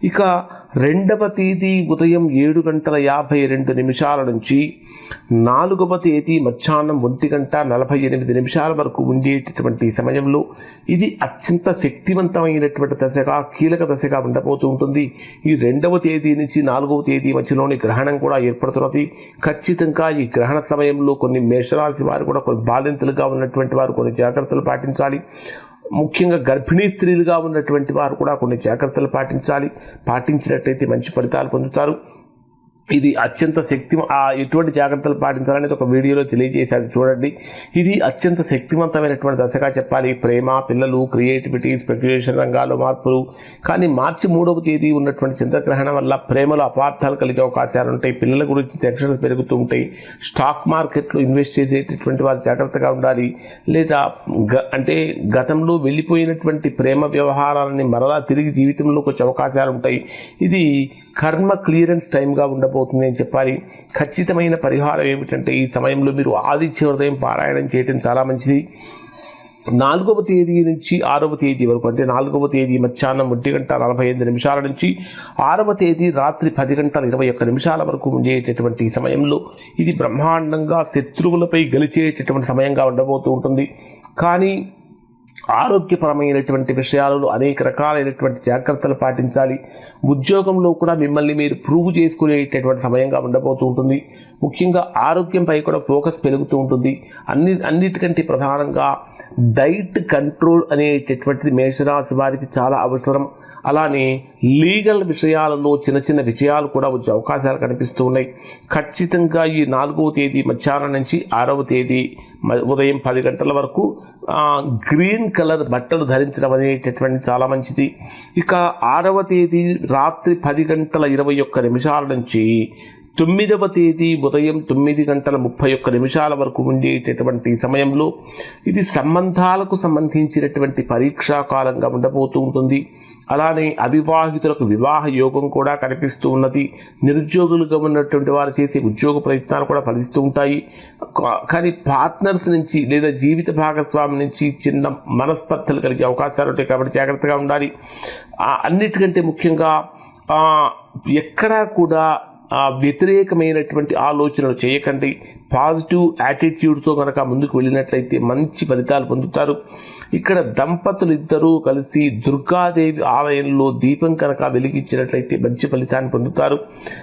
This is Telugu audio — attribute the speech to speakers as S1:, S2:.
S1: ఇక రెండవ తేదీ ఉదయం 7:52 నుంచి 4వ తేదీ మధ్యాహ్నం 1:48 వరకు ఉండేటటువంటి సమయంలో ఇది అత్యంత శక్తివంతమైనటువంటి దశగా, కీలక దశగా ఉండబోతూ ఉంటుంది. ఈ రెండవ తేదీ నుంచి 4వ తేదీ మధ్యలోని గ్రహణం కూడా ఏర్పడుతున్నది. ఖచ్చితంగా ఈ గ్రహణ సమయంలో కొన్ని మేషరాశి వారు కూడా, కొన్ని బాలింతలుగా ఉన్నటువంటి వారు కొన్ని జాగ్రత్తలు పాటించాలి. ముఖ్యంగా గర్భిణీ స్త్రీలుగా ఉన్నటువంటి వారు కూడా కొన్ని జాగ్రత్తలు పాటించినట్టయితే మంచి ఫలితాలు పొందుతారు. ఇది అత్యంత ఎటువంటి జాగ్రత్తలు పాటించాలనేది ఒక వీడియోలో తెలియజేసేది చూడండి. ఇది అత్యంత శక్తివంతమైనటువంటి దశగా చెప్పాలి. ప్రేమ, పిల్లలు, క్రియేటివిటీ, స్పెక్యులేషన్ రంగాల్లో మార్పులు. కానీ మార్చి 3వ తేదీ ఉన్నటువంటి చంద్రగ్రహణం వల్ల ప్రేమలో అపార్థాలు కలిగే అవకాశాలు ఉంటాయి. పిల్లల గురించి టెన్షన్స్ పెరుగుతూ ఉంటాయి. స్టాక్ మార్కెట్లో ఇన్వెస్ట్ చేసేటటువంటి వారు జాగ్రత్తగా ఉండాలి. లేదా గతంలో వెళ్ళిపోయినటువంటి ప్రేమ వ్యవహారాలని మరలా తిరిగి జీవితంలోకి వచ్చే అవకాశాలు ఉంటాయి. ఇది కర్మ క్లియరెన్స్ టైంగా ఉండబోతుంది అని చెప్పాలి. ఖచ్చితమైన పరిహారం ఏమిటంటే ఈ సమయంలో మీరు ఆదిత్య హృదయం పారాయణం చేయడం చాలా మంచిది. 4వ తేదీ నుంచి 6వ తేదీ వరకు, అంటే 4వ తేదీ మధ్యాహ్నం 1:45 నుంచి 6వ తేదీ రాత్రి 10:21 వరకు ఉండేటటువంటి సమయంలో ఇది బ్రహ్మాండంగా శత్రువులపై గెలిచేటటువంటి సమయంగా ఉండబోతూ ఉంటుంది. కానీ ఆరోగ్యపరమైనటువంటి విషయాలలో అనేక రకాలైనటువంటి జాగ్రత్తలు పాటించాలి. ఉద్యోగంలో కూడా మిమ్మల్ని మీరు ప్రూవ్ చేసుకునేటటువంటి సమయంగా ఉండబోతూ ఉంటుంది. ముఖ్యంగా ఆరోగ్యంపై కూడా ఫోకస్ పెరుగుతూ ఉంటుంది. అన్నిటికంటే ప్రధానంగా డైట్ కంట్రోల్ అనేటటువంటిది మేషరాశి వారికి చాలా అవసరం. అలానే లీగల్ విషయాలలో చిన్న చిన్న విజయాలు కూడా వచ్చే అవకాశాలు కనిపిస్తూ ఉన్నాయి. ఖచ్చితంగా ఈ 4వ తేదీ మధ్యాహ్నం నుంచి 6వ తేదీ ఉదయం 10 గంటల వరకు గ్రీన్ కలర్ బట్టలు ధరించడం అనేటటువంటి చాలా మంచిది. ఇక 6వ తేదీ రాత్రి 10:21 నుంచి 9వ తేదీ ఉదయం 9:31 వరకు ఉండేటటువంటి సమయంలో ఇది సంబంధాలకు సంబంధించినటువంటి పరీక్షా కాలంగా ఉండబోతూ ఉంటుంది. అలానే అవివాహితులకు వివాహ యోగం కూడా కనిపిస్తూ ఉన్నది. నిరుద్యోగులుగా ఉన్నటువంటి వారు చేసే ఉద్యోగ ప్రయత్నాలు కూడా ఫలిస్తూ ఉంటాయి. కానీ పార్ట్నర్స్ నుంచి లేదా జీవిత భాగస్వామి నుంచి చిన్న మనస్పర్ధలు కలిగే అవకాశాలు ఉంటాయి. కాబట్టి జాగ్రత్తగా ఉండాలి. అన్నిటికంటే ముఖ్యంగా ఎక్కడా కూడా వ్యతిరేకమైనటువంటి ఆలోచనలు చేయకండి. పాజిటివ్ యాటిట్యూడ్తో కనుక ముందుకు వెళ్ళినట్లయితే మంచి ఫలితాలు పొందుతారు. ఇక్కడ దంపతులు ఇద్దరూ కలిసి దుర్గాదేవి ఆలయంలో దీపం కనుక వెలిగించినట్లయితే మంచి ఫలితాన్ని పొందుతారు.